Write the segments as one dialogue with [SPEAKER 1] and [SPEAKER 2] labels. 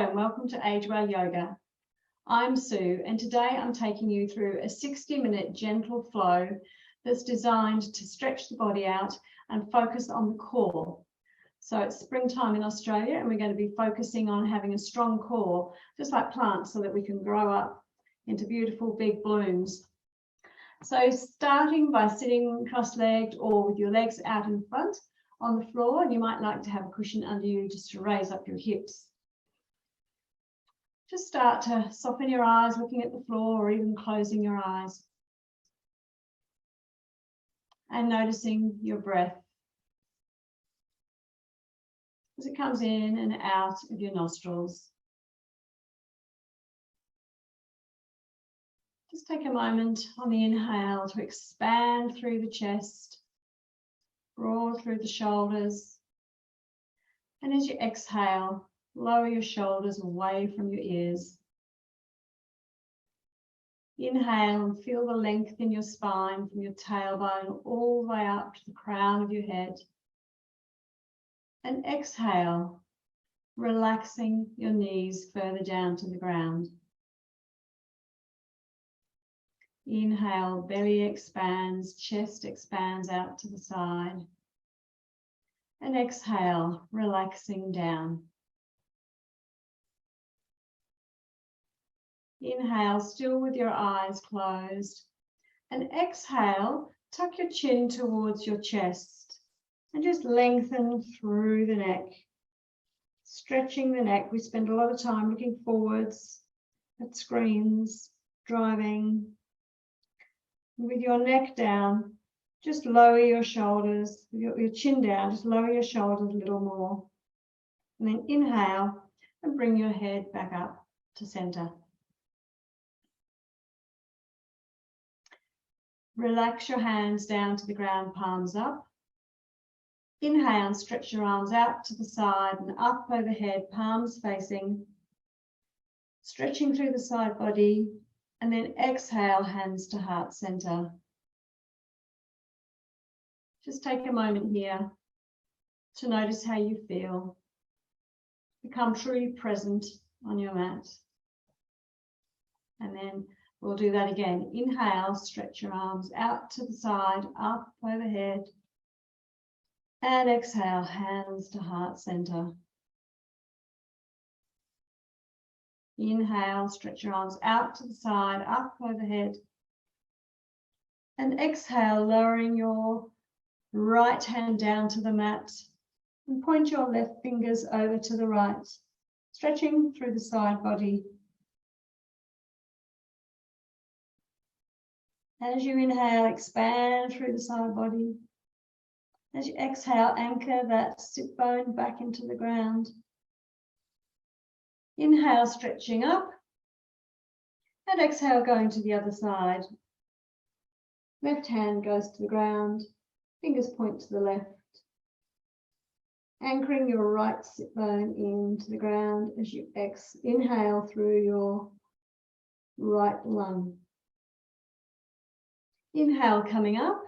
[SPEAKER 1] Hello and welcome to Age Well Yoga. I'm Sue and today I'm taking you through a 60-minute gentle flow that's designed to stretch the body out and focus on the core. So it's springtime in Australia and we're going to be focusing on having a strong core, just like plants, so that we can grow up into beautiful big blooms. So starting by sitting cross-legged or with your legs out in front on the floor, and you might like to have a cushion under you just to raise up your hips. Just start to soften your eyes, looking at the floor or even closing your eyes. And noticing your breath as it comes in and out of your nostrils. Just take a moment on the inhale to expand through the chest, broad through the shoulders. And as you exhale, lower your shoulders away from your ears. Inhale and feel the length in your spine from your tailbone all the way up to the crown of your head. And exhale, relaxing your knees further down to the ground. Inhale, belly expands, chest expands out to the side. And exhale, relaxing down. Inhale, still with your eyes closed. And exhale, tuck your chin towards your chest and just lengthen through the neck. Stretching the neck. We spend a lot of time looking forwards at screens, driving. With your neck down, just lower your shoulders, your chin down, just lower your shoulders a little more. And then inhale and bring your head back up to center. Relax your hands down to the ground, palms up. Inhale and stretch your arms out to the side and up overhead, palms facing. Stretching through the side body, and then exhale, hands to heart center. Just take a moment here to notice how you feel. Become truly present on your mat. And then we'll do that again. Inhale, stretch your arms out to the side, up overhead. And exhale, hands to heart center. Inhale, stretch your arms out to the side, up overhead. And exhale, lowering your right hand down to the mat. And point your left fingers over to the right, stretching through the side body. As you inhale, expand through the side body. As you exhale, anchor that sit bone back into the ground. Inhale, stretching up. And exhale, going to the other side. Left hand goes to the ground. Fingers point to the left. Anchoring your right sit bone into the ground as you inhale through your right lung. Inhale, coming up,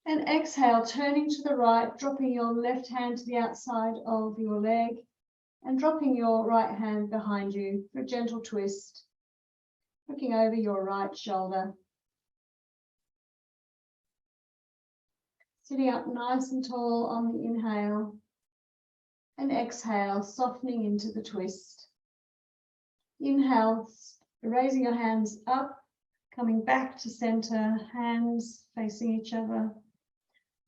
[SPEAKER 1] and exhale, turning to the right, dropping your left hand to the outside of your leg and dropping your right hand behind you for a gentle twist, looking over your right shoulder. Sitting up nice and tall on the inhale and exhale, softening into the twist. Inhale, raising your hands up, coming back to center, hands facing each other.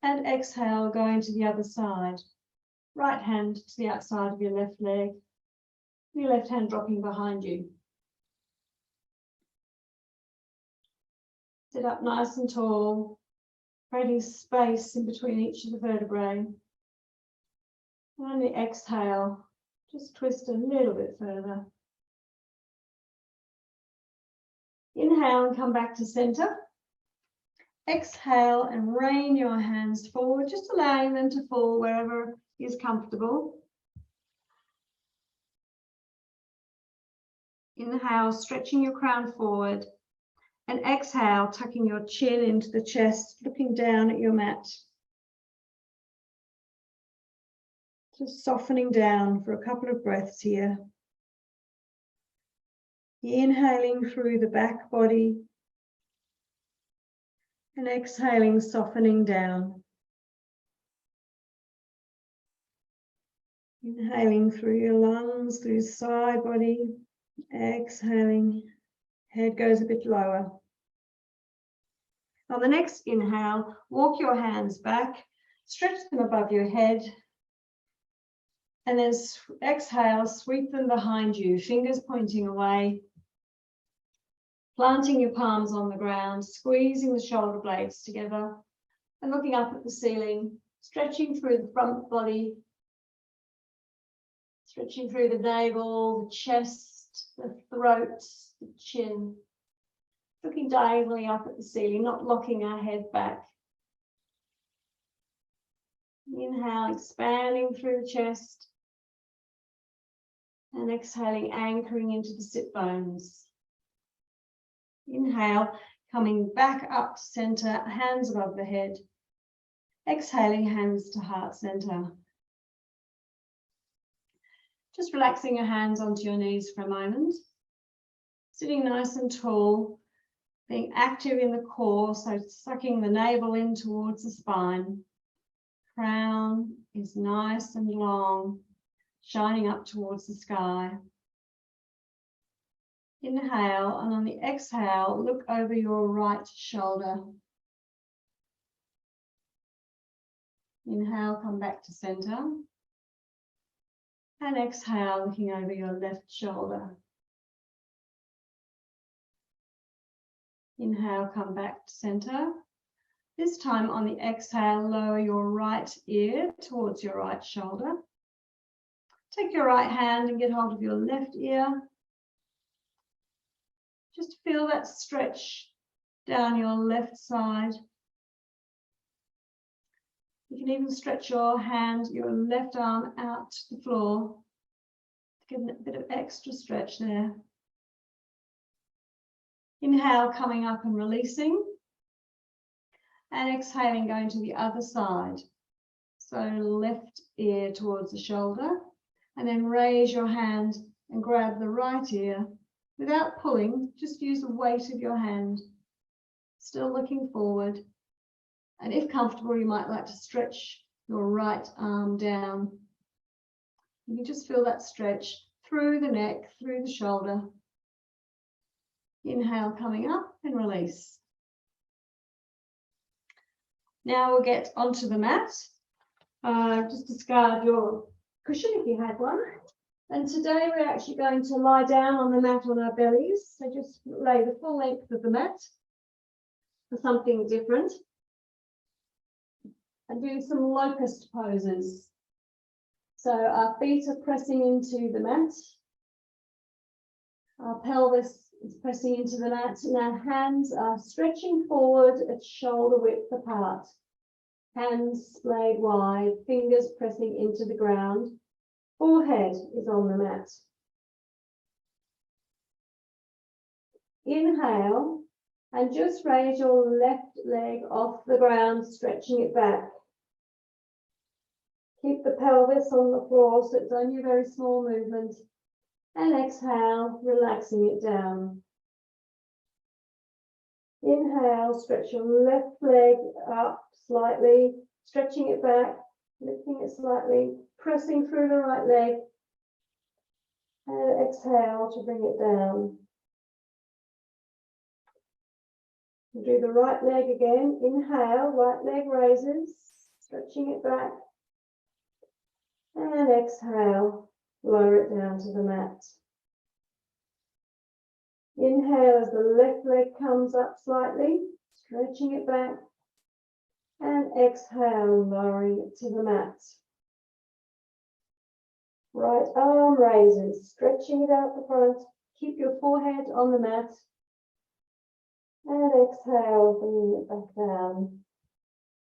[SPEAKER 1] And exhale, going to the other side. Right hand to the outside of your left leg. Your left hand dropping behind you. Sit up nice and tall, creating space in between each of the vertebrae. And on the exhale, just twist a little bit further. Inhale and come back to center. Exhale and rain your hands forward, just allowing them to fall wherever is comfortable. Inhale, stretching your crown forward. And exhale, tucking your chin into the chest, looking down at your mat. Just softening down for a couple of breaths here. Inhaling through the back body and exhaling, softening down. Inhaling through your lungs, through side body. Exhaling, head goes a bit lower. On the next inhale, walk your hands back, stretch them above your head, and then exhale, sweep them behind you, fingers pointing away, planting your palms on the ground, squeezing the shoulder blades together, and looking up at the ceiling, stretching through the front body, stretching through the navel, the chest, the throat, the chin. Looking diagonally up at the ceiling, not locking our head back. Inhale, expanding through the chest. And exhaling, anchoring into the sit bones. Inhale, coming back up to center, hands above the head. Exhaling, hands to heart center. Just relaxing your hands onto your knees for a moment. Sitting nice and tall. Being active in the core, so sucking the navel in towards the spine. Crown is nice and long, shining up towards the sky. Inhale, and on the exhale, look over your right shoulder. Inhale, come back to center. And exhale, looking over your left shoulder. Inhale, come back to center. This time on the exhale, lower your right ear towards your right shoulder. Take your right hand and get hold of your left ear. Just feel that stretch down your left side. You can even stretch your hand, your left arm out to the floor. Give it a bit of extra stretch there. Inhale, coming up and releasing. And exhaling, going to the other side. So left ear towards the shoulder. And then raise your hand and grab the right ear. Without pulling, just use the weight of your hand. Still looking forward. And if comfortable, you might like to stretch your right arm down. You can just feel that stretch through the neck, through the shoulder. Inhale, coming up and release. Now we'll get onto the mat. Just discard your cushion if you had one. And today we're actually going to lie down on the mat on our bellies. So just lay the full length of the mat for something different. And do some locust poses. So our feet are pressing into the mat. Our pelvis is pressing into the mat, and our hands are stretching forward at shoulder width apart. Hands splayed wide, fingers pressing into the ground. Forehead is on the mat. Inhale, and just raise your left leg off the ground, stretching it back. Keep the pelvis on the floor, so it's only a very small movement. And exhale, relaxing it down. Inhale, stretch your left leg up slightly, stretching it back, lifting it slightly, pressing through the right leg. And exhale to bring it down. We'll do the right leg again. Inhale, right leg raises, stretching it back. And exhale, lower it down to the mat. Inhale as the left leg comes up slightly, stretching it back. And exhale, lowering it to the mat. Right arm raises, stretching it out the front. Keep your forehead on the mat. And exhale, bringing it back down.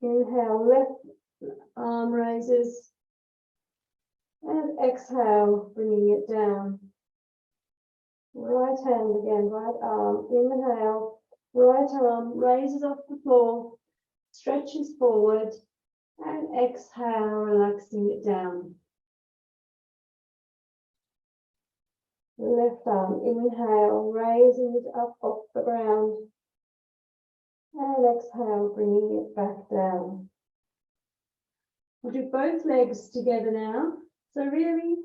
[SPEAKER 1] Inhale, left arm raises. And exhale, bringing it down. Right hand again, right arm. Inhale, right arm raises off the floor, stretches forward, and exhale, relaxing it down. Left arm, inhale, raising it up off the ground. And exhale, bringing it back down. We'll do both legs together now. So really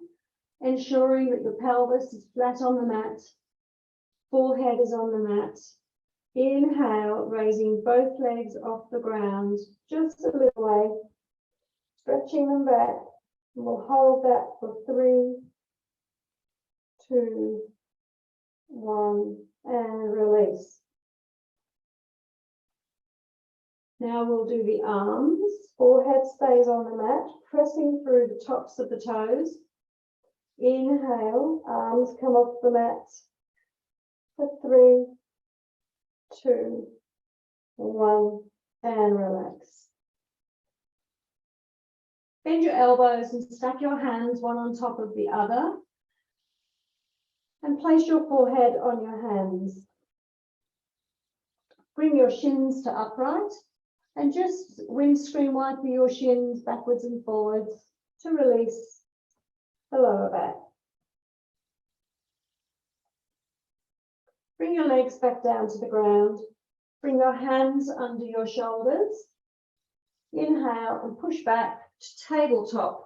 [SPEAKER 1] ensuring that your pelvis is flat on the mat, forehead is on the mat. Inhale, raising both legs off the ground, just a little way, stretching them back. And we'll hold that for 3, 2, 1, and release. Now we'll do the arms. Forehead stays on the mat, pressing through the tops of the toes. Inhale, arms come off the mat for 3, 2, 1, and relax. Bend your elbows and stack your hands one on top of the other. And place your forehead on your hands. Bring your shins to upright and just windscreen wipe your shins backwards and forwards to release the lower back. Bring your legs back down to the ground. Bring your hands under your shoulders. Inhale and push back to tabletop.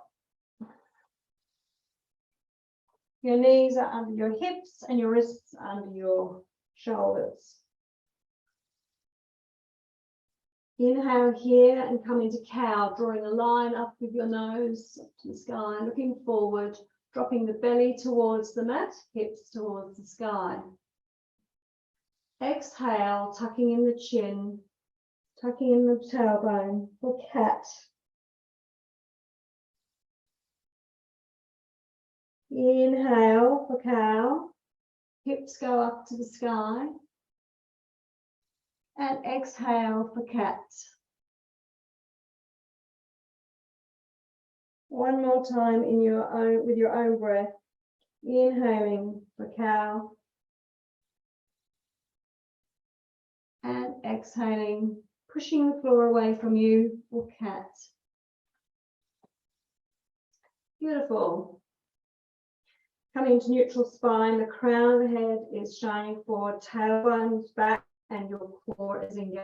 [SPEAKER 1] Your knees are under your hips and your wrists under your shoulders. Inhale here and come into cow, drawing a line up with your nose up to the sky, looking forward, dropping the belly towards the mat, hips towards the sky. Exhale, tucking in the chin, tucking in the tailbone for cat. Inhale for cow, hips go up to the sky. And exhale for cat. One more time in your own, with your own breath. Inhaling for cow. And exhaling, pushing the floor away from you for cat. Beautiful. Coming to neutral spine, the crown of the head is shining forward, tailbone's back, and your core is engaged.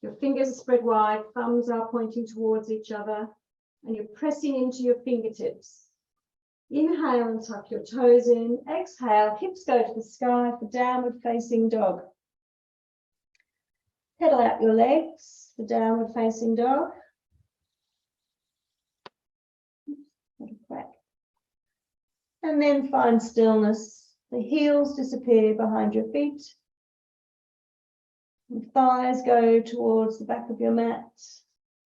[SPEAKER 1] Your fingers are spread wide, thumbs are pointing towards each other, and you're pressing into your fingertips. Inhale and tuck your toes in. Exhale, hips go to the sky for downward facing dog. Pedal out your legs for downward facing dog. And then find stillness. The heels disappear behind your feet. The thighs go towards the back of your mat,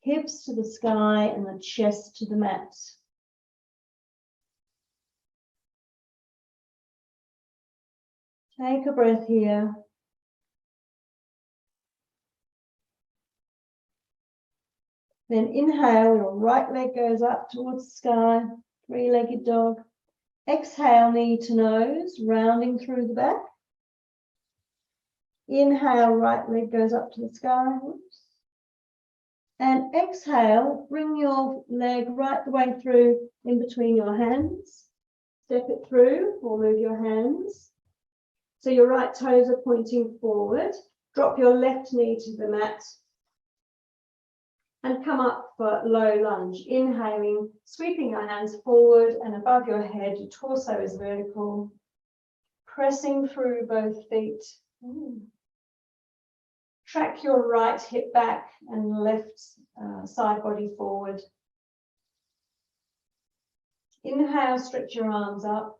[SPEAKER 1] hips to the sky and the chest to the mat. Take a breath here. Then inhale, your right leg goes up towards the sky, three-legged dog. Exhale, knee to nose, rounding through the back. Inhale, right leg goes up to the sky. And exhale, bring your leg right the way through in between your hands. Step it through or move your hands. So your right toes are pointing forward. Drop your left knee to the mat. And come up for low lunge. Inhaling, sweeping your hands forward and above your head. Your torso is vertical. Pressing through both feet. Track your right hip back and left side body forward. Inhale, stretch your arms up.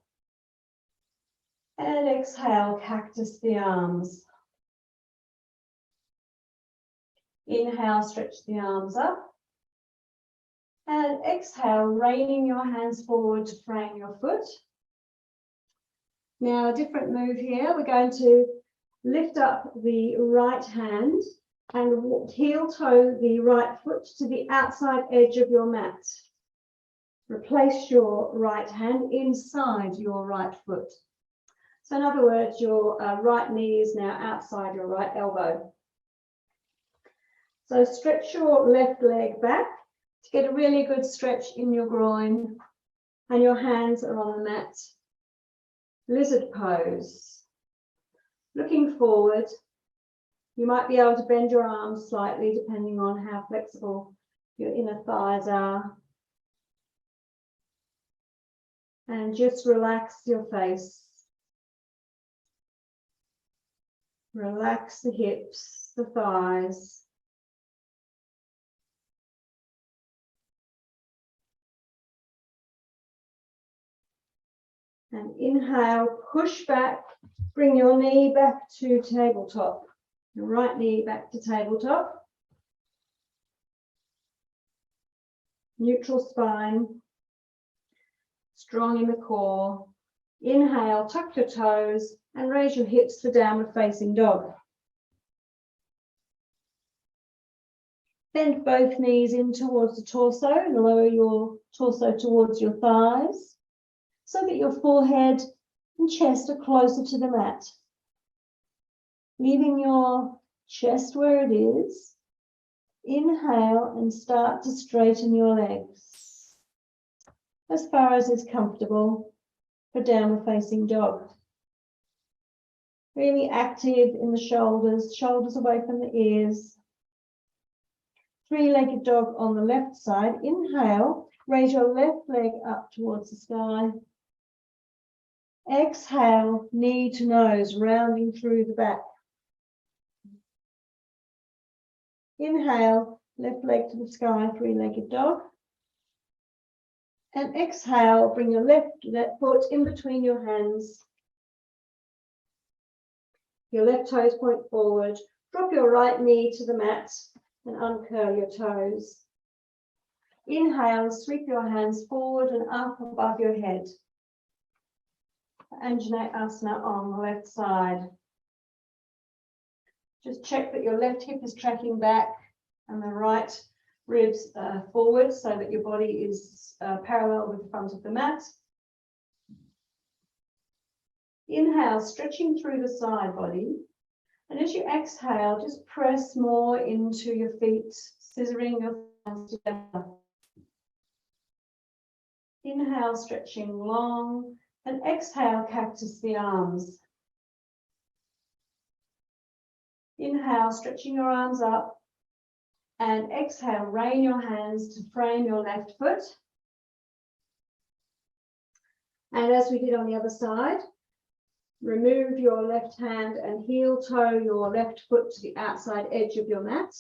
[SPEAKER 1] And exhale, cactus the arms. Inhale, stretch the arms up. And exhale, reining your hands forward to frame your foot. Now, a different move here. We're going to lift up the right hand and heel toe the right foot to the outside edge of your mat. Replace your right hand inside your right foot. So in other words, your right knee is now outside your right elbow. So stretch your left leg back to get a really good stretch in your groin, and your hands are on the mat. Lizard pose. Looking forward, you might be able to bend your arms slightly depending on how flexible your inner thighs are. And just relax your face. Relax the hips, the thighs. And inhale, push back, bring your knee back to tabletop. Your right knee back to tabletop. Neutral spine, strong in the core. Inhale, tuck your toes and raise your hips for downward facing dog. Bend both knees in towards the torso and lower your torso towards your thighs so that your forehead and chest are closer to the mat. Leaving your chest where it is. Inhale and start to straighten your legs as far as is comfortable for downward facing dog. Really active in the shoulders, shoulders away from the ears. Three-legged dog on the left side. Inhale, raise your left leg up towards the sky. Exhale, knee to nose, rounding through the back. Inhale, left leg to the sky, three-legged dog. And exhale, bring your left foot in between your hands. Your left toes point forward. Drop your right knee to the mat and uncurl your toes. Inhale, sweep your hands forward and up above your head. Anjaneyasana on the left side. Just check that your left hip is tracking back and the right ribs forward so that your body is parallel with the front of the mat. Inhale, stretching through the side body. And as you exhale, just press more into your feet, scissoring your hands together. Inhale, stretching long, and exhale, cactus the arms. Inhale, stretching your arms up, and exhale, rain your hands to frame your left foot. And as we did on the other side, remove your left hand and heel toe your left foot to the outside edge of your mat.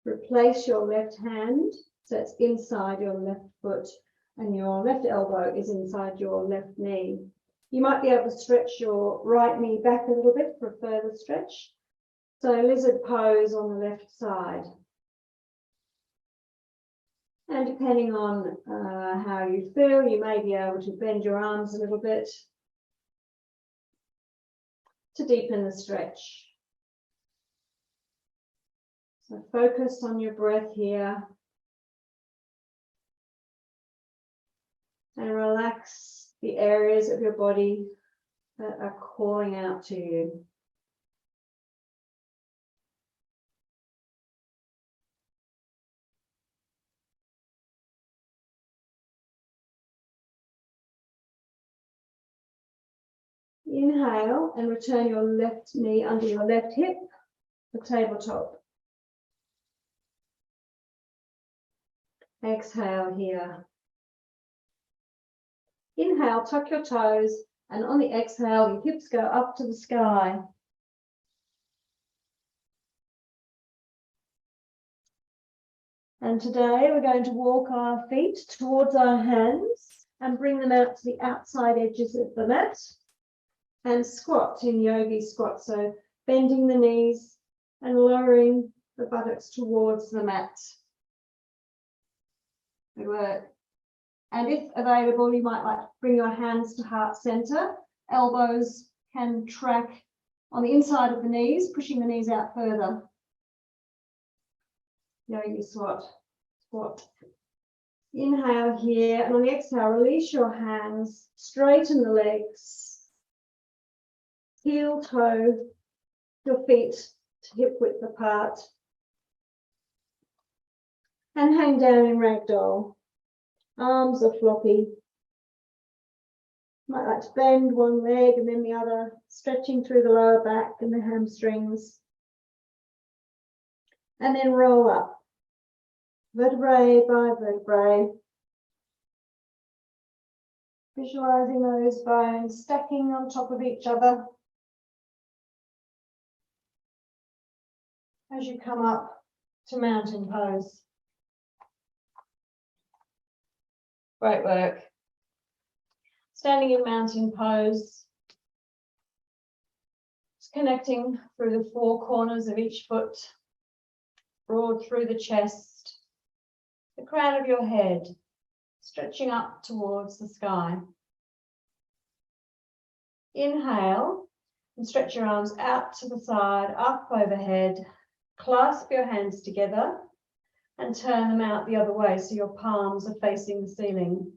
[SPEAKER 1] Replace your left hand so it's inside your left foot and your left elbow is inside your left knee. You might be able to stretch your right knee back a little bit for a further stretch. So lizard pose on the left side. And depending on how you feel, you may be able to bend your arms a little bit to deepen the stretch. So focus on your breath here. And relax the areas of your body that are calling out to you. Inhale and return your left knee under your left hip, the tabletop. Exhale here. Inhale, tuck your toes, and on the exhale, your hips go up to the sky. And today we're going to walk our feet towards our hands and bring them out to the outside edges of the mat. And squat in yogi squat, so bending the knees and lowering the buttocks towards the mat. Good work. And if available, you might like to bring your hands to heart center. Elbows can track on the inside of the knees, pushing the knees out further. Yogi squat. Inhale here, and on the exhale, release your hands, straighten the legs. Heel toe your feet to hip width apart and hang down in ragdoll. Arms are floppy. Might like to bend one leg and then the other, stretching through the lower back and the hamstrings. And then roll up, vertebrae by vertebrae. Visualizing those bones stacking on top of each other as you come up to mountain pose. Great work. Standing in mountain pose, just connecting through the four corners of each foot, broad through the chest, the crown of your head, stretching up towards the sky. Inhale and stretch your arms out to the side, up overhead. Clasp your hands together and turn them out the other way so your palms are facing the ceiling.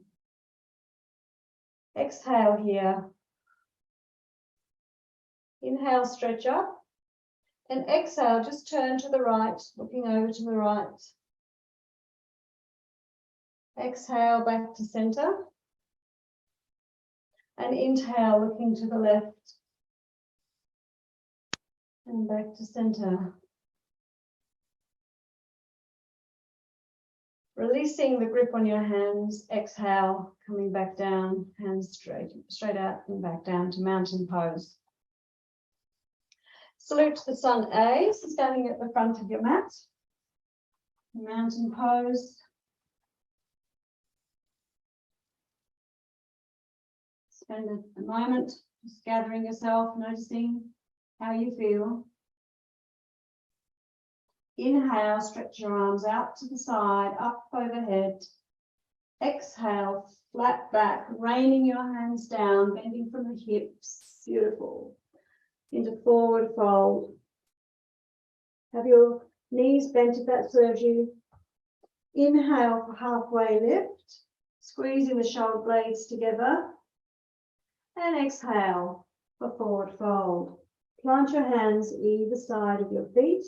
[SPEAKER 1] Exhale here. Inhale, stretch up. And exhale, just turn to the right, looking over to the right. Exhale, back to center. And inhale, looking to the left. And back to center. Releasing the grip on your hands, exhale, coming back down, hands straight out and back down to mountain pose. Salute to the sun A, so standing at the front of your mat. Mountain pose. Spend a moment just gathering yourself, noticing how you feel. Inhale, stretch your arms out to the side, up overhead. Exhale, flat back, raining your hands down, bending from the hips. Beautiful. Into forward fold. Have your knees bent if that serves you. Inhale for halfway lift, squeezing the shoulder blades together. And exhale for forward fold. Plant your hands either side of your feet.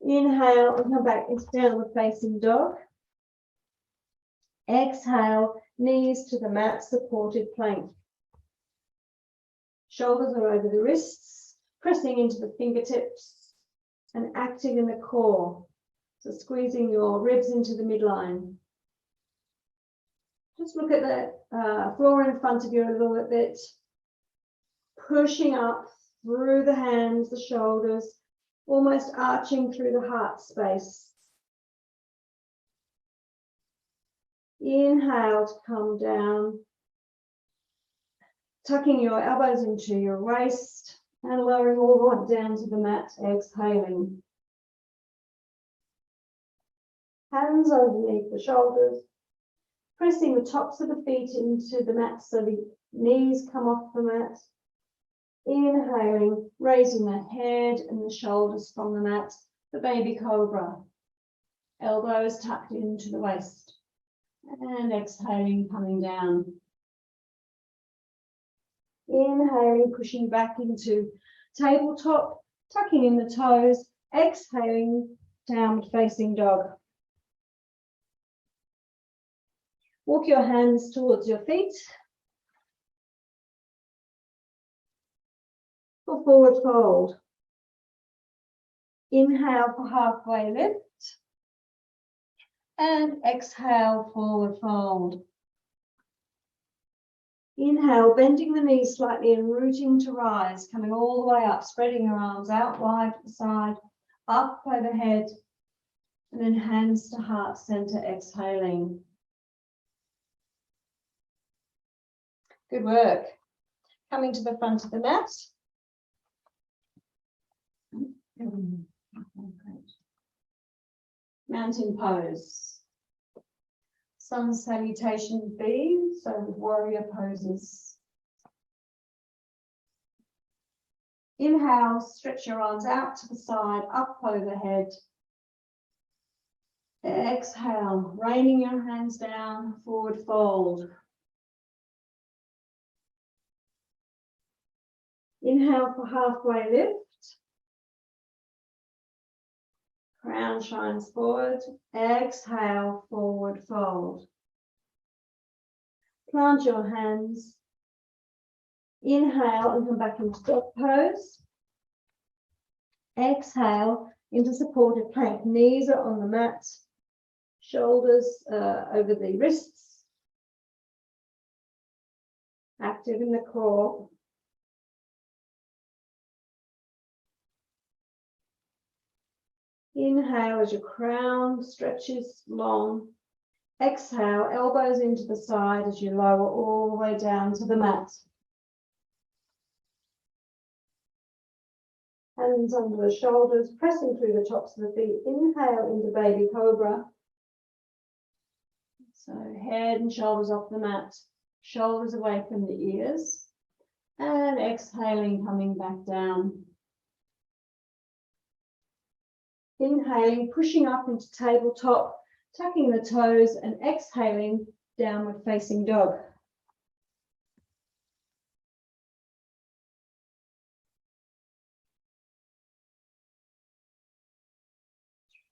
[SPEAKER 1] Inhale and come back into downward facing dog. Exhale, knees to the mat, supported plank. Shoulders are over the wrists, pressing into the fingertips and acting in the core. So squeezing your ribs into the midline. Just look at the floor in front of you a little bit. Pushing up through the hands, the shoulders, almost arching through the heart space. Inhale to come down, tucking your elbows into your waist and lowering all the way down to the mat, exhaling. Hands underneath the shoulders, pressing the tops of the feet into the mat so the knees come off the mat. Inhaling, raising the head and the shoulders from the mat, the baby cobra. Elbows tucked into the waist. And exhaling, coming down. Inhaling, pushing back into tabletop, tucking in the toes. Exhaling, downward facing dog. Walk your hands towards your feet. For forward fold. Inhale for halfway lift. And exhale, forward fold. Inhale, bending the knees slightly and rooting to rise, coming all the way up, spreading your arms out wide to the side, up overhead, and then hands to heart center, exhaling. Good work. Coming to the front of the mat. Mountain pose. Sun salutation B, so warrior poses. Inhale, stretch your arms out to the side, up overhead. Exhale, raining your hands down, forward fold. Inhale for halfway lift. Crown shines forward. Exhale, forward fold. plant your hands. Inhale and come back into dog pose. Exhale into supported plank. Knees are on the mat. Shoulders over the wrists. Active in the core. Inhale as your crown stretches long. Exhale, elbows into the side as you lower all the way down to the mat. Hands under the shoulders, pressing through the tops of the feet. Inhale into baby cobra. So head and shoulders off the mat, shoulders away from the ears. And exhaling, coming back down. Inhaling, pushing up into tabletop, tucking the toes, and exhaling, downward facing dog.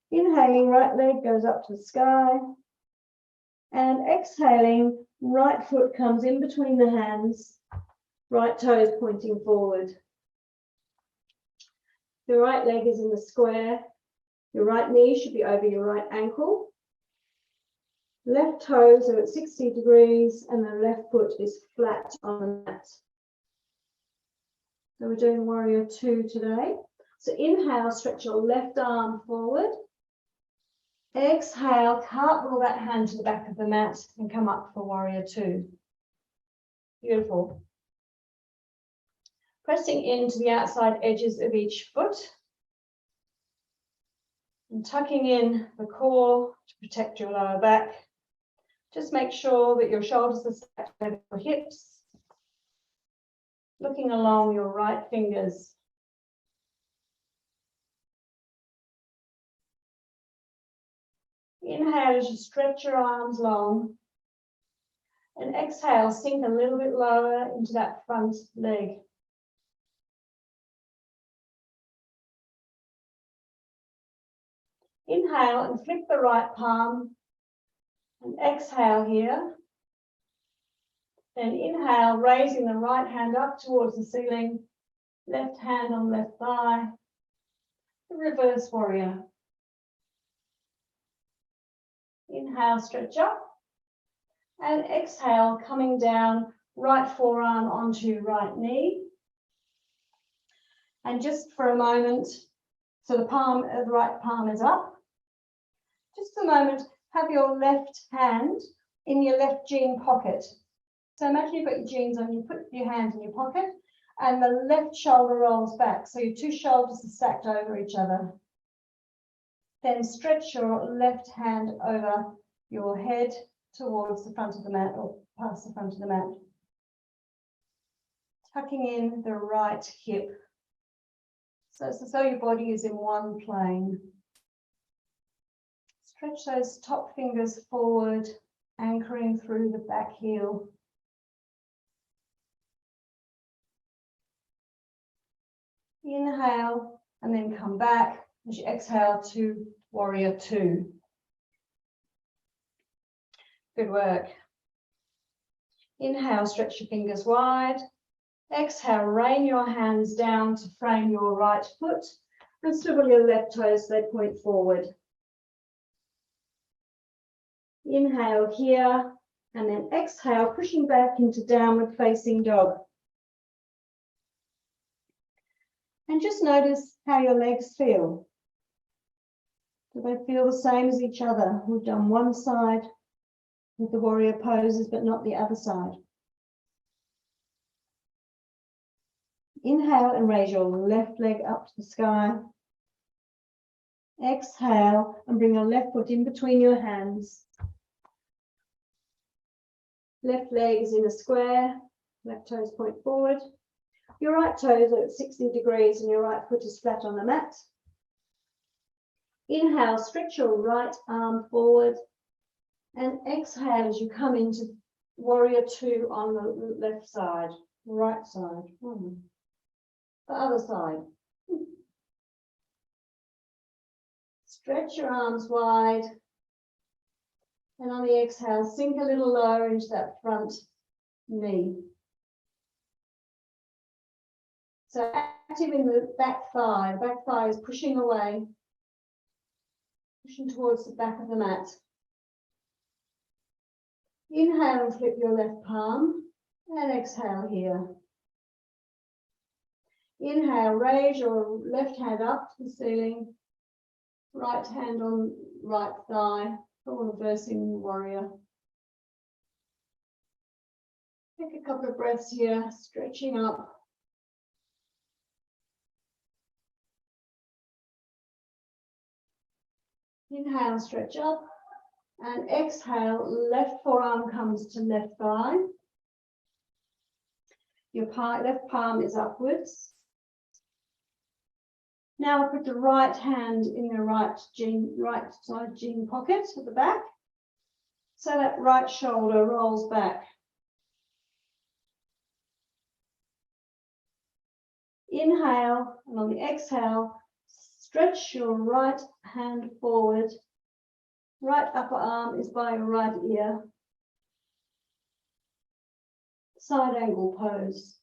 [SPEAKER 1] Inhaling, right leg goes up to the sky. And exhaling, right foot comes in between the hands, right toes pointing forward. The right leg is in the square. Your right knee should be over your right ankle. Left toes are at 60 degrees and the left foot is flat on the mat. So we're doing warrior 2 today. So inhale, stretch your left arm forward. Exhale, cartwheel that hand to the back of the mat and come up for warrior 2. Beautiful. Pressing into the outside edges of each foot. And tucking in the core to protect your lower back. Just make sure that your shoulders are stacked over your hips. Looking along your right fingers. Inhale as you stretch your arms long. And exhale, sink a little bit lower into that front leg. Inhale and flip the right palm. And exhale here. Then inhale, raising the right hand up towards the ceiling. Left hand on left thigh. The reverse warrior. Inhale, stretch up. And exhale, coming down, right forearm onto right knee. And just for a moment, so the right palm is up. Just a moment, have your left hand in your left jean pocket. So imagine you've got your jeans on, you put your hand in your pocket, and the left shoulder rolls back. So your two shoulders are stacked over each other. Then stretch your left hand over your head towards the front of the mat or past the front of the mat. Tucking in the right hip. So it's as though your body is in one plane. Stretch those top fingers forward, anchoring through the back heel. Inhale and then come back as you exhale to warrior 2. Good work. Inhale, stretch your fingers wide. Exhale, rain your hands down to frame your right foot and swivel your left toes so they point forward. Inhale here and then exhale, pushing back into downward facing dog. And just notice how your legs feel. Do they feel the same as each other? We've done one side with the warrior poses, but not the other side. Inhale and raise your left leg up to the sky. Exhale and bring your left foot in between your hands. Left leg is in a square, left toes point forward. Your right toes are at 60 degrees and your right foot is flat on the mat. Inhale, stretch your right arm forward and exhale as you come into warrior 2 on the left side, right side. The other side. Stretch your arms wide and on the exhale, sink a little lower into that front knee. So active in the back thigh. Back thigh is pushing away, pushing towards the back of the mat. Inhale and flip your left palm, and exhale here. Inhale, raise your left hand up to the ceiling, right hand on right thigh, for reversing warrior. Take a couple of breaths here, stretching up. Inhale, stretch up, and exhale, left forearm comes to left thigh. Your left palm is upwards. Now put the right hand in the right side jean pocket at the back, so that right shoulder rolls back. Inhale, and on the exhale, stretch your right hand forward. Right upper arm is by your right ear. Side angle pose.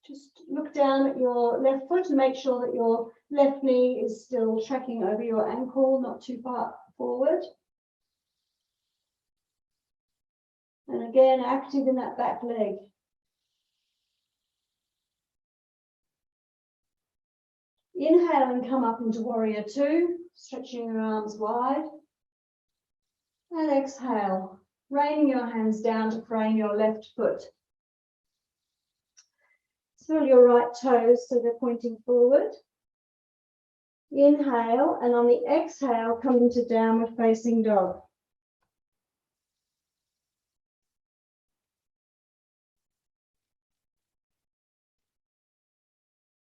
[SPEAKER 1] Just look down at your left foot and make sure that your left knee is still tracking over your ankle, not too far forward. And again, active in that back leg. Inhale and come up into warrior two, stretching your arms wide. And exhale, raining your hands down to frame your left foot. Swirl your right toes so they're pointing forward. Inhale, and on the exhale, come into downward facing dog.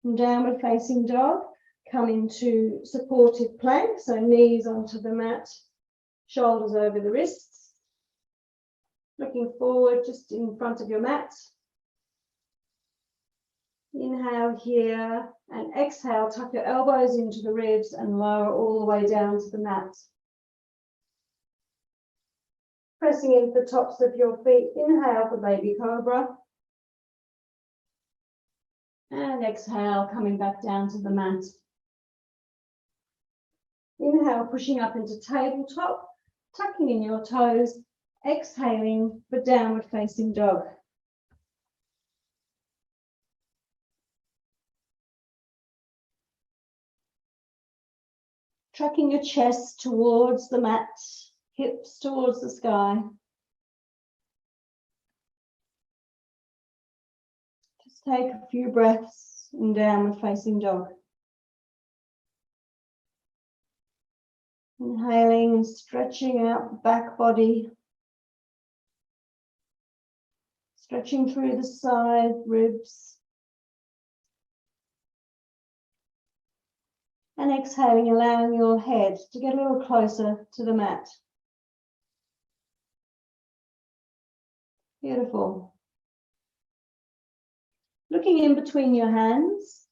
[SPEAKER 1] From downward facing dog, come into supported plank, so knees onto the mat, shoulders over the wrists. Looking forward just in front of your mat. Inhale here and exhale, tuck your elbows into the ribs and lower all the way down to the mat. Pressing into the tops of your feet, inhale for baby cobra. And exhale, coming back down to the mat. Inhale, pushing up into tabletop, tucking in your toes, exhaling for downward facing dog. Tracking your chest towards the mat, hips towards the sky. Just take a few breaths in downward facing dog. Inhaling and stretching out the back body. Stretching through the side ribs. And exhaling, allowing your head to get a little closer to the mat. Beautiful. Looking in between your hands.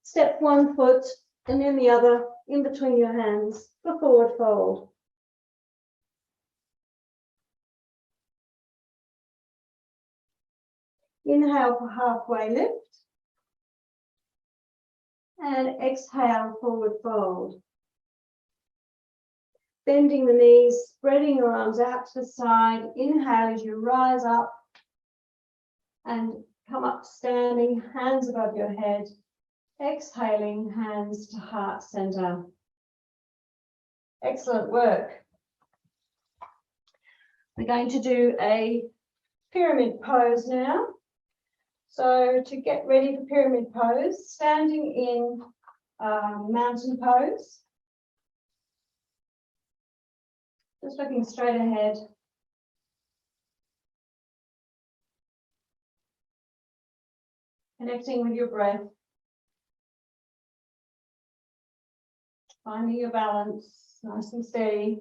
[SPEAKER 1] Step one foot and then the other in between your hands for forward fold. Inhale for halfway lift. And exhale, forward fold. Bending the knees, spreading your arms out to the side. Inhale as you rise up and come up standing, hands above your head. Exhaling, hands to heart center. Excellent work. We're going to do a pyramid pose now. So to get ready for pyramid pose, standing in mountain pose. Just looking straight ahead. Connecting with your breath. Finding your balance, nice and steady.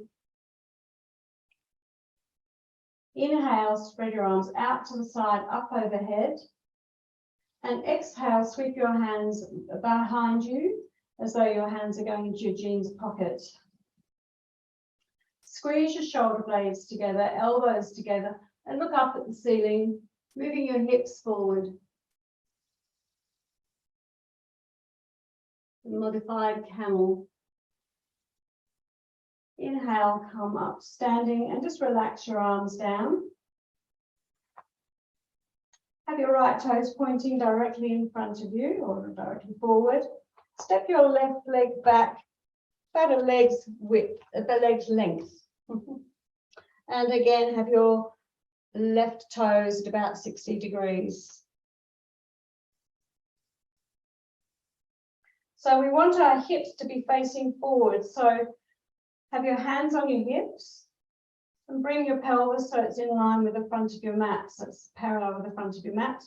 [SPEAKER 1] Inhale, spread your arms out to the side, up overhead. And exhale, sweep your hands behind you as though your hands are going into your jeans pocket. Squeeze your shoulder blades together, elbows together. and look up at the ceiling, moving your hips forward. Modified camel. Inhale, come up standing and just relax your arms down. Have your right toes pointing directly in front of you or directly forward. Step your left leg back about a leg's width, the leg's length. And again, have your left toes at about 60 degrees. So we want our hips to be facing forward. So have your hands on your hips and bring your pelvis so it's in line with the front of your mat. So it's parallel with the front of your mat.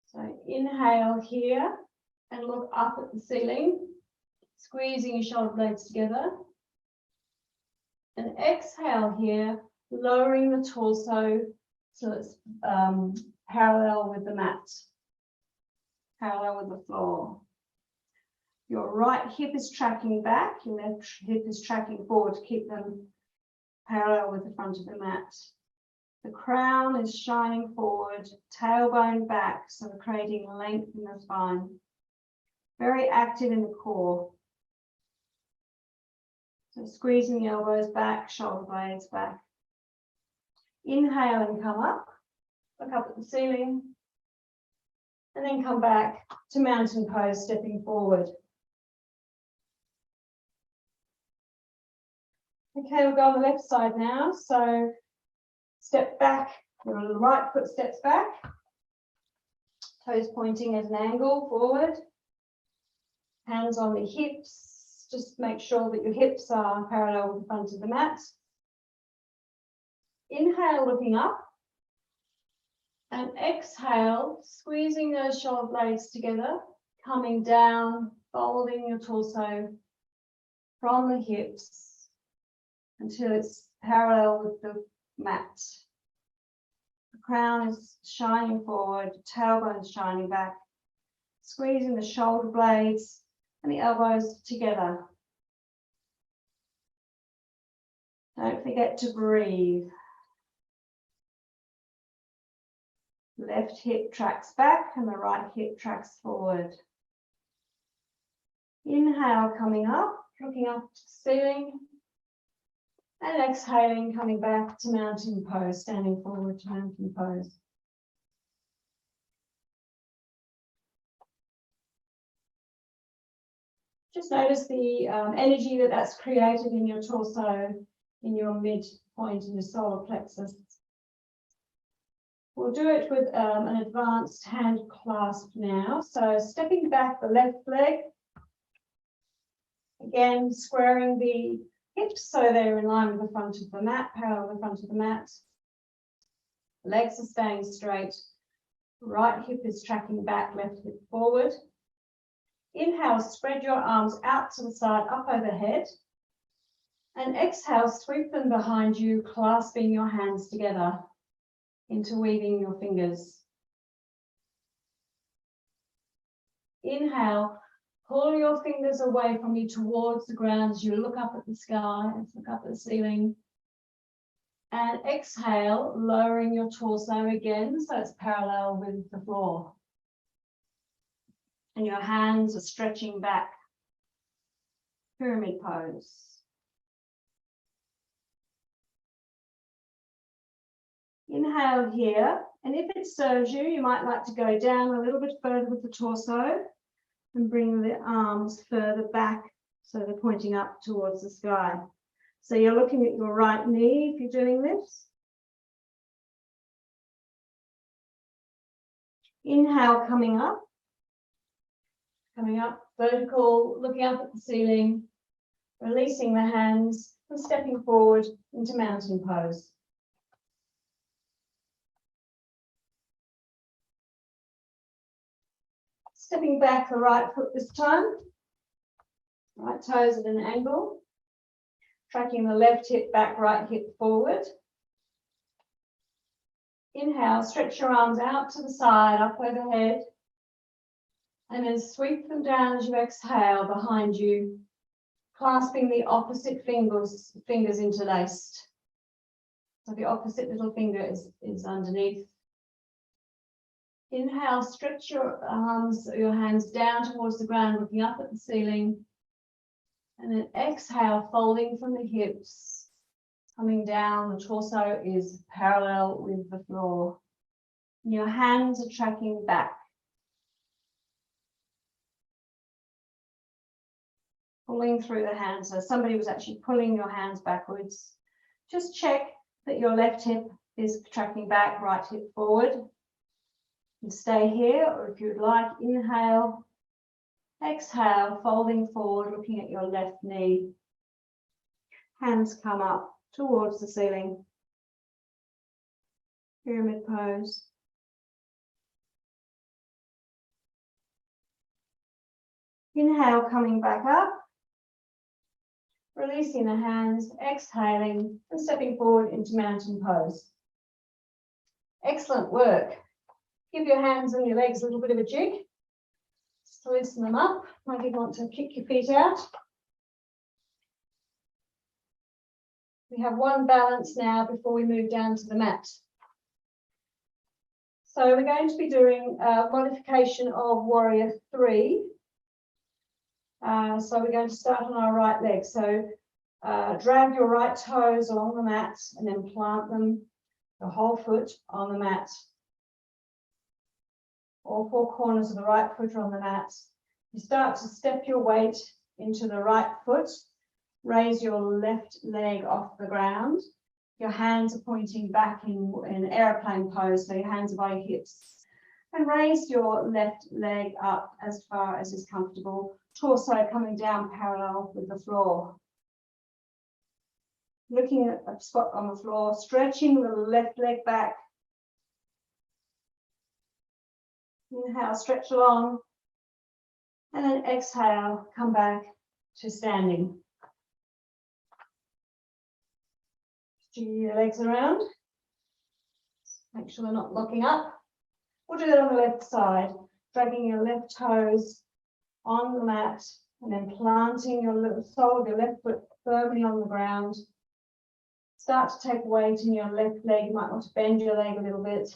[SPEAKER 1] So inhale here and look up at the ceiling, squeezing your shoulder blades together. And exhale here, lowering the torso so it's parallel with the mat, parallel with the floor. Your right hip is tracking back, your left hip is tracking forward to keep them parallel with the front of the mat. The crown is shining forward, tailbone back, so we're creating length in the spine. Very active in the core. So squeezing the elbows back, shoulder blades back. Inhale and come up. Look up at the ceiling. And then come back to mountain pose, stepping forward. Okay, we'll go on the left side now. So step back, your right foot steps back. Toes pointing at an angle forward. Hands on the hips. Just make sure that your hips are parallel with the front of the mat. Inhale, looking up. And exhale, squeezing those shoulder blades together, coming down, folding your torso from the hips until it's parallel with the mat. The crown is shining forward, tailbone is shining back, squeezing the shoulder blades and the elbows together. Don't forget to breathe. Left hip tracks back and the right hip tracks forward. Inhale, coming up, looking up to the ceiling. And exhaling, coming back to mountain pose, standing forward to mountain pose. Just notice the energy that's created in your torso, in your midpoint, in your solar plexus. We'll do it with an advanced hand clasp now. So stepping back the left leg, again squaring the hips so they're in line with the front of the mat, parallel with the front of the mat. Legs are staying straight. Right hip is tracking back, left hip forward. Inhale, spread your arms out to the side, up overhead. And exhale, sweep them behind you, clasping your hands together, interweaving your fingers. Inhale, pull your fingers away from you towards the ground as you look up at the sky, look up at the ceiling. And exhale, lowering your torso again so it's parallel with the floor. And your hands are stretching back. Pyramid pose. Inhale here, and if it serves you, you might like to go down a little bit further with the torso and bring the arms further back so they're pointing up towards the sky. So you're looking at your right knee if you're doing this. Inhale, coming up, vertical, looking up at the ceiling, releasing the hands and stepping forward into mountain pose. Stepping back the right foot this time, right toes at an angle, tracking the left hip back, right hip forward. Inhale, stretch your arms out to the side, up overhead, and then sweep them down as you exhale behind you, clasping the opposite fingers interlaced. So the opposite little finger is underneath. Inhale, stretch your hands down towards the ground, looking up at the ceiling. And then exhale, folding from the hips, coming down. The torso is parallel with the floor. And your hands are tracking back. Pulling through the hands. So somebody was actually pulling your hands backwards. Just check that your left hip is tracking back, right hip forward. And stay here, or if you'd like, inhale, exhale, folding forward, looking at your left knee. Hands come up towards the ceiling. Pyramid pose. Inhale, coming back up. Releasing the hands, exhaling, and stepping forward into mountain pose. Excellent work. Give your hands and your legs a little bit of a jig. Just to loosen them up. Maybe you want to kick your feet out. We have one balance now before we move down to the mat. So we're going to be doing a modification of Warrior 3. So we're going to start on our right leg. So drag your right toes along the mat and then plant them, the whole foot on the mat. All four corners of the right foot are on the mat. You start to step your weight into the right foot. Raise your left leg off the ground. Your hands are pointing back in airplane pose, so your hands are by your hips. And raise your left leg up as far as is comfortable. Torso coming down parallel with the floor. Looking at a spot on the floor, stretching the left leg back. Inhale, stretch along. And then exhale, come back to standing. Jiggle your legs around. Make sure they're not locking up. We'll do that on the left side, dragging your left toes on the mat and then planting your sole of your left foot firmly on the ground. Start to take weight in your left leg. You might want to bend your leg a little bit.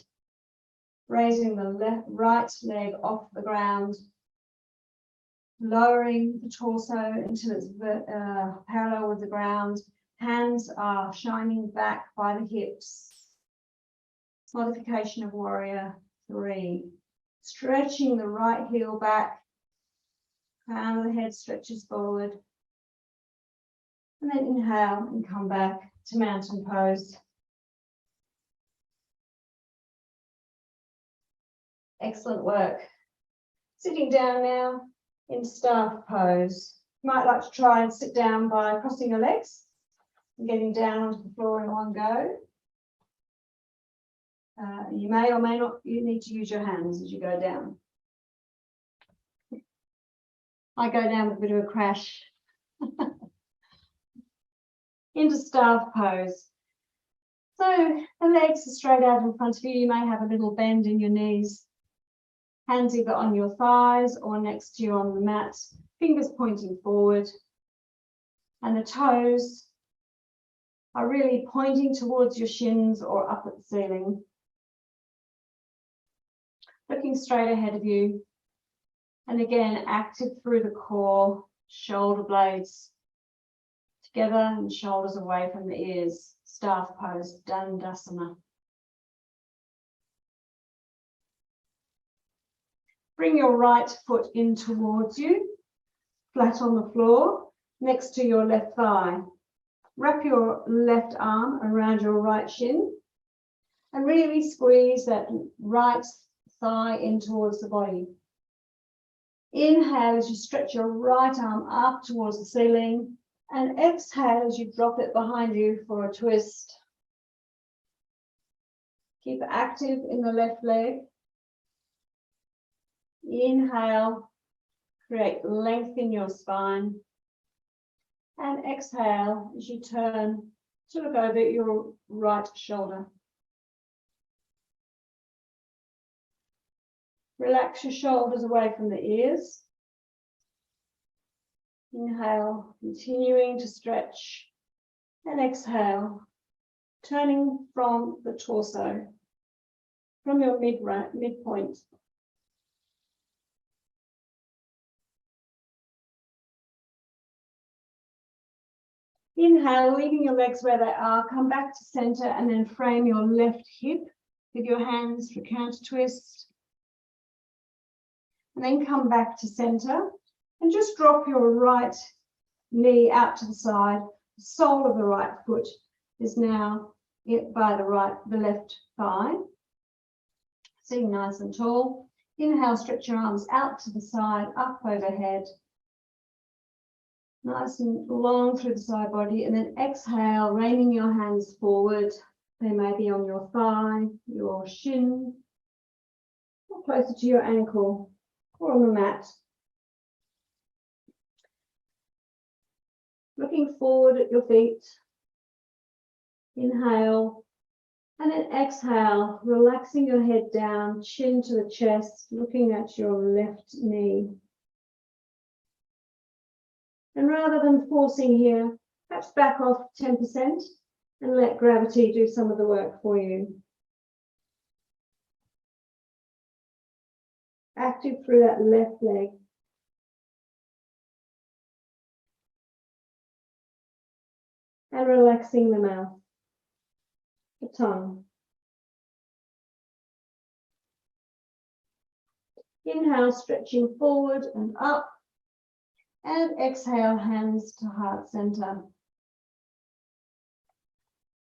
[SPEAKER 1] Raising the right leg off the ground. Lowering the torso until it's parallel with the ground. Hands are shining back by the hips. Modification of Warrior 3. Stretching the right heel back. Crown of the head stretches forward. And then inhale and come back to mountain pose. Excellent work. Sitting down now in staff pose. You might like to try and sit down by crossing your legs and getting down onto the floor in one go. You may or may not, you need to use your hands as you go down. I go down with a bit of a crash. Into staff pose. So the legs are straight out in front of you. You may have a little bend in your knees. Hands either on your thighs or next to you on the mat. Fingers pointing forward. And the toes are really pointing towards your shins or up at the ceiling. Looking straight ahead of you. And again, active through the core, shoulder blades together and shoulders away from the ears. Staff pose, Dandasana. Bring your right foot in towards you, flat on the floor, next to your left thigh. Wrap your left arm around your right shin and really squeeze that right thigh in towards the body. Inhale as you stretch your right arm up towards the ceiling, and exhale as you drop it behind you for a twist. Keep active in the left leg. Inhale, create length in your spine. And exhale as you turn to look over your right shoulder. Relax your shoulders away from the ears. Inhale, continuing to stretch. And exhale, turning from the torso, from your midpoint. Inhale, leaving your legs where they are. Come back to center and then frame your left hip with your hands for counter twist. And then come back to center and just drop your right knee out to the side. The sole of the right foot is now by the left thigh. Sitting nice and tall. Inhale, stretch your arms out to the side, up overhead. Nice and long through the side body. And then exhale, raining your hands forward. They may be on your thigh, your shin, or closer to your ankle, or on the mat. Looking forward at your feet. Inhale. And then exhale, relaxing your head down, chin to the chest, looking at your left knee. And rather than forcing here, perhaps back off 10% and let gravity do some of the work for you. Active through that left leg. And relaxing the mouth, the tongue. Inhale, stretching forward and up. And exhale, hands to heart center.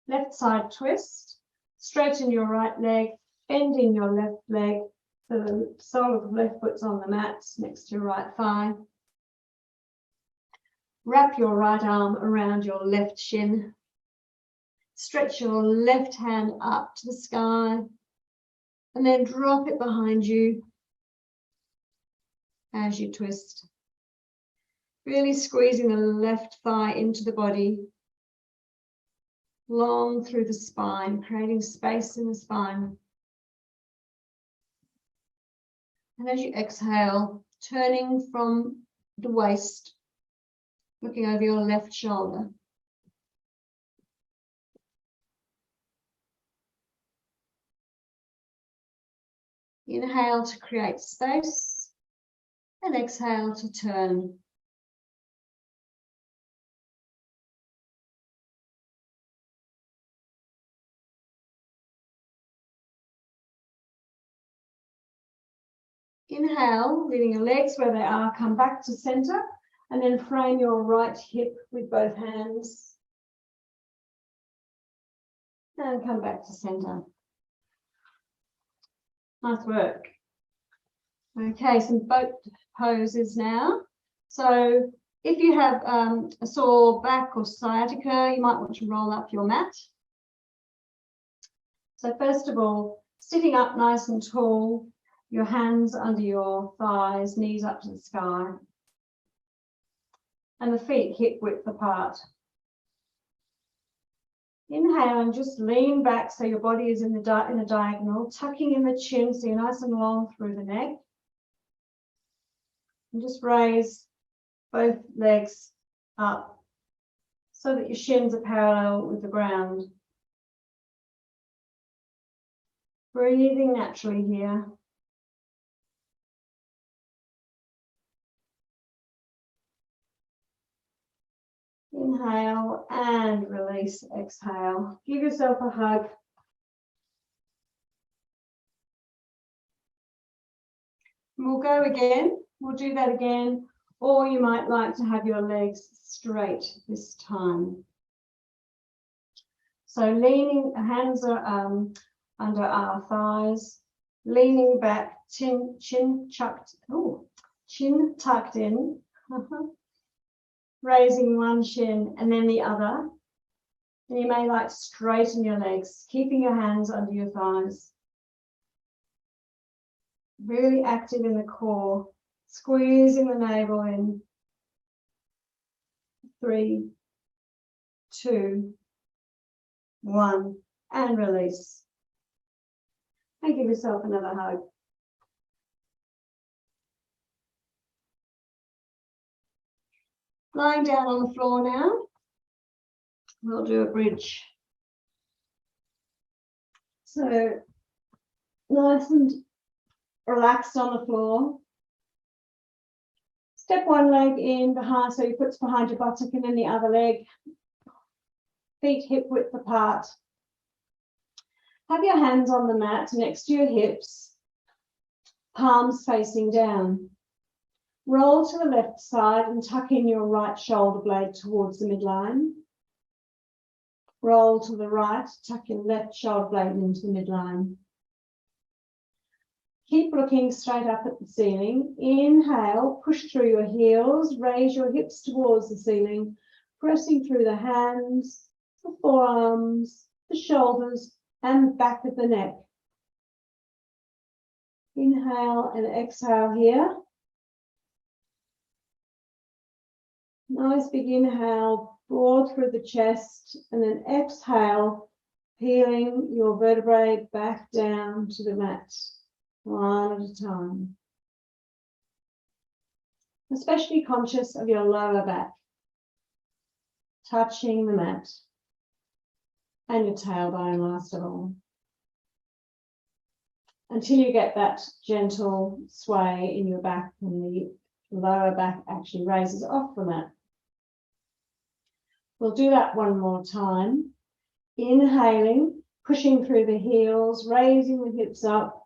[SPEAKER 1] Left side twist. Straighten your right leg, bending your left leg. The sole of the left foot's on the mat next to your right thigh. Wrap your right arm around your left shin. Stretch your left hand up to the sky. And then drop it behind you as you twist. Really squeezing the left thigh into the body. Long through the spine, creating space in the spine. And as you exhale, turning from the waist, looking over your left shoulder. Inhale to create space and exhale to turn. Inhale, leaving your legs where they are, come back to center and then frame your right hip with both hands. And come back to center. Nice work. Okay, some boat poses now. So if you have a sore back or sciatica, you might want to roll up your mat. So first of all, sitting up nice and tall, your hands under your thighs, knees up to the sky, and the feet hip width apart. Inhale and just lean back so your body is in a diagonal, tucking in the chin so you're nice and long through the neck. And just raise both legs up so that your shins are parallel with the ground. Breathing naturally here. Inhale and release, exhale. Give yourself a hug. We'll go again. We'll do that again. Or you might like to have your legs straight this time. So leaning, hands are under our thighs, leaning back, chin tucked in. Raising one shin and then the other. And you may like to straighten your legs, keeping your hands under your thighs. Really active in the core, squeezing the navel in. 3, 2, 1, and release. And give yourself another hug. Lying down on the floor now, we'll do a bridge. So nice and relaxed on the floor. Step one leg in behind, so your foot's behind your buttock, and then the other leg. Feet hip width apart. Have your hands on the mat next to your hips, palms facing down. Roll to the left side and tuck in your right shoulder blade towards the midline. Roll to the right, tuck your left shoulder blade into the midline. Keep looking straight up at the ceiling. Inhale, push through your heels, raise your hips towards the ceiling, pressing through the hands, the forearms, the shoulders, and the back of the neck. Inhale and exhale here. Nice big inhale, broad through the chest, and then exhale, peeling your vertebrae back down to the mat, one at a time. Especially conscious of your lower back, touching the mat, and your tailbone last of all, until you get that gentle sway in your back and the lower back actually raises off the mat. We'll do that one more time. Inhaling, pushing through the heels, raising the hips up,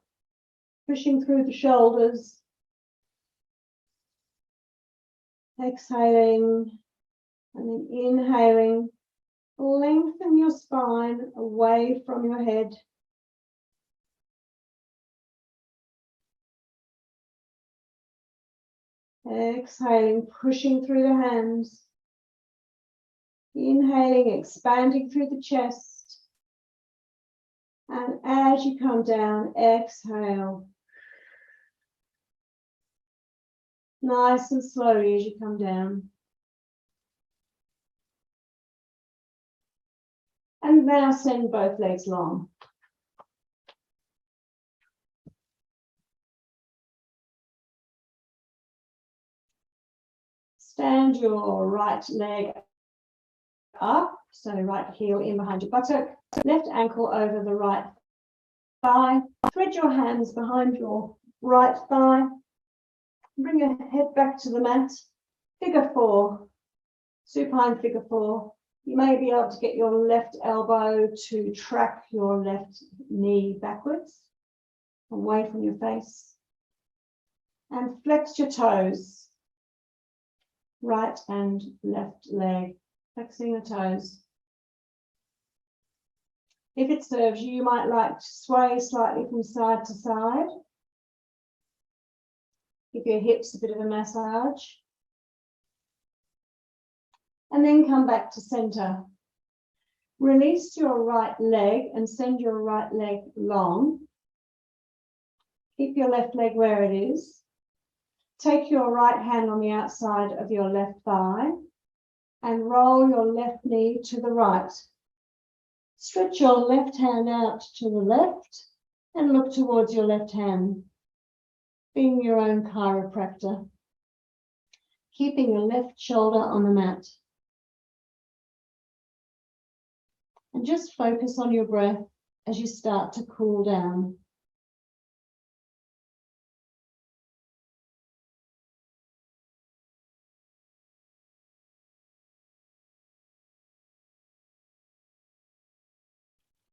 [SPEAKER 1] pushing through the shoulders. Exhaling, and then inhaling. Lengthen your spine away from your head. Exhaling, pushing through the hands. Inhaling, expanding through the chest. And as you come down, exhale. Nice and slowly as you come down. And now send both legs long. Stand your right leg up, so right heel in behind your buttock, left ankle over the right thigh. Thread your hands behind your right thigh. Bring your head back to the mat. Figure four, supine figure four. You may be able to get your left elbow to track your left knee backwards, away from your face. And flex your toes, right and left leg, flexing the toes. If it serves you, you might like to sway slightly from side to side. Give your hips a bit of a massage. And then come back to center. Release your right leg and send your right leg long. Keep your left leg where it is. Take your right hand on the outside of your left thigh and roll your left knee to the right. Stretch your left hand out to the left and look towards your left hand, being your own chiropractor. Keeping your left shoulder on the mat. And just focus on your breath as you start to cool down.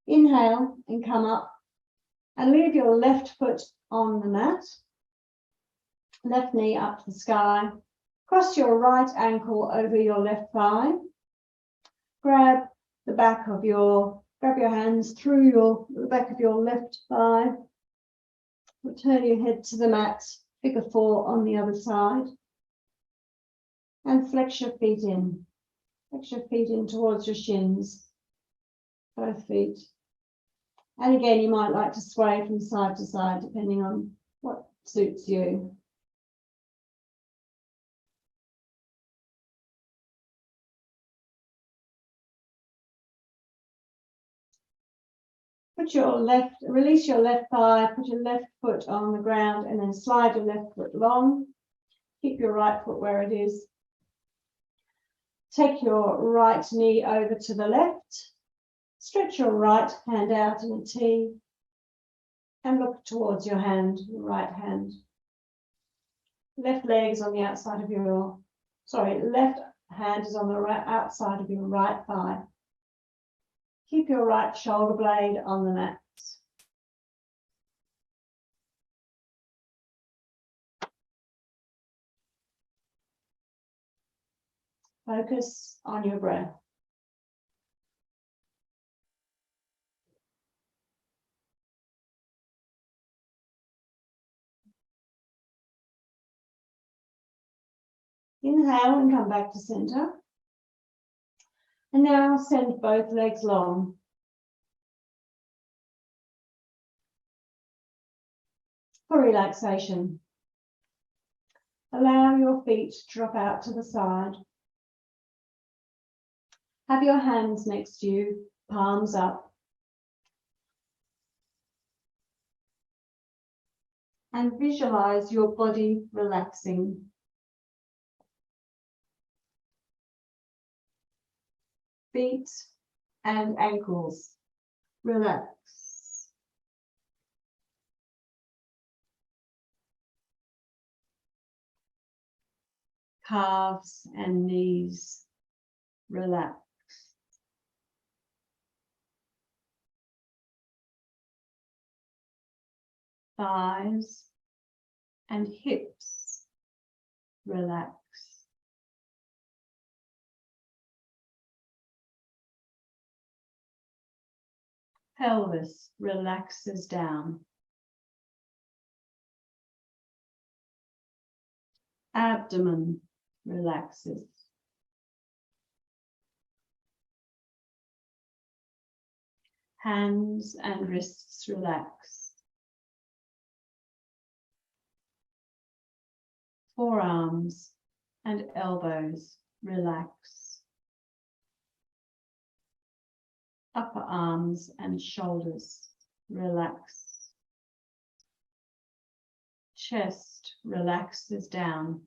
[SPEAKER 1] Inhale and come up and leave your left foot on the mat. Left knee up to the sky. Cross your right ankle over your left thigh. Grab your hands through the back of your left thigh. Turn your head to the mat, figure four on the other side. And flex your feet in. Flex your feet in towards your shins, both feet. And again, you might like to sway from side to side, depending on what suits you. Release your left thigh, put your left foot on the ground and then slide your left foot long. Keep your right foot where it is. Take your right knee over to the left. Stretch your right hand out in a T and look towards your hand, your right hand. Left leg is on the outside of your, left hand is on the right outside of your right thigh. Keep your right shoulder blade on the mat. Focus on your breath. Inhale and come back to center. And now send both legs long. For relaxation, allow your feet to drop out to the side. Have your hands next to you, palms up. And visualize your body relaxing. Feet and ankles, relax. Calves and knees, relax. Thighs and hips, relax. Pelvis relaxes down. Abdomen relaxes. Hands and wrists relax. Forearms and elbows relax. Upper arms and shoulders relax. Chest relaxes down.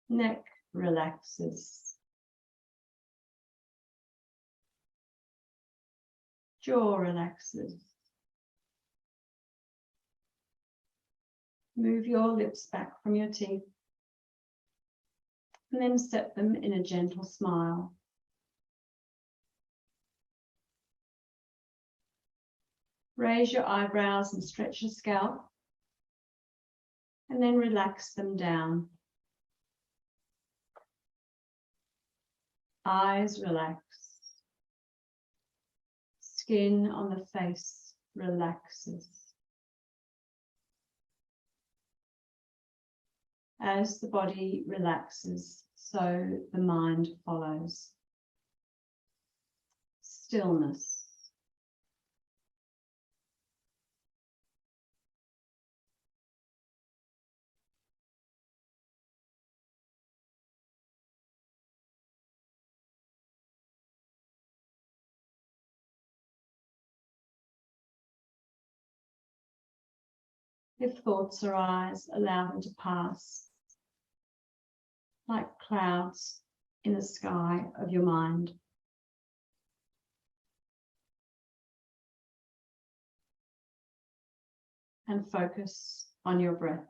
[SPEAKER 1] Neck relaxes. Jaw relaxes. Move your lips back from your teeth and then set them in a gentle smile. Raise your eyebrows and stretch your scalp and then relax them down. Eyes relax. Skin on the face relaxes. As the body relaxes, so the mind follows. Stillness. If thoughts arise, allow them to pass, like clouds in the sky of your mind. And focus on your breath.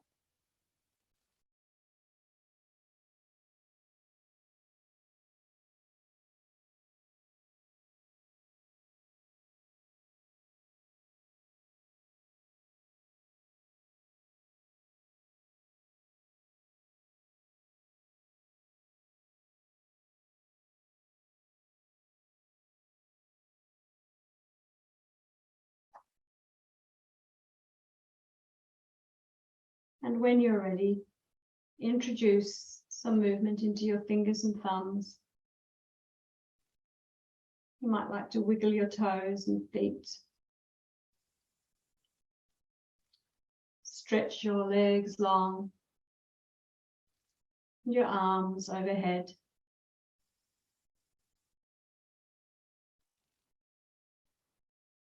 [SPEAKER 1] And when you're ready, introduce some movement into your fingers and thumbs. You might like to wiggle your toes and feet. Stretch your legs long, your arms overhead.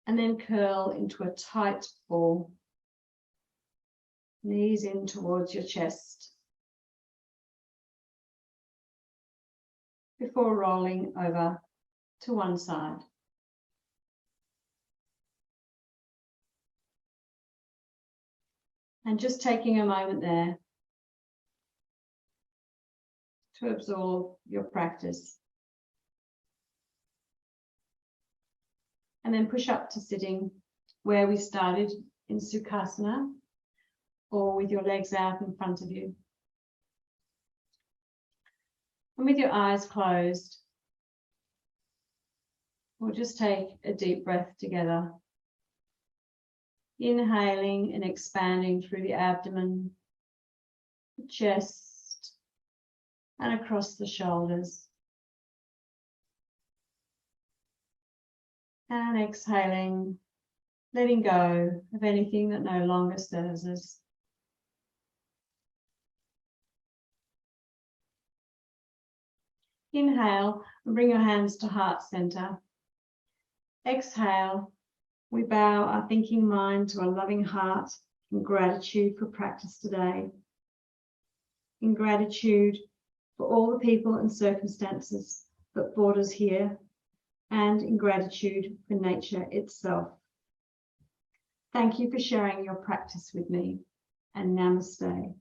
[SPEAKER 1] And then curl into a tight ball. Knees in towards your chest before rolling over to one side. And just taking a moment there to absorb your practice. And then push up to sitting where we started in Sukhasana, or with your legs out in front of you. And with your eyes closed, we'll just take a deep breath together. Inhaling and expanding through the abdomen, the chest, and across the shoulders. And exhaling, letting go of anything that no longer serves us. Inhale and bring your hands to heart center. Exhale, we bow our thinking mind to a loving heart in gratitude for practice today. In gratitude for all the people and circumstances that brought us here, and in gratitude for nature itself. Thank you for sharing your practice with me, and namaste.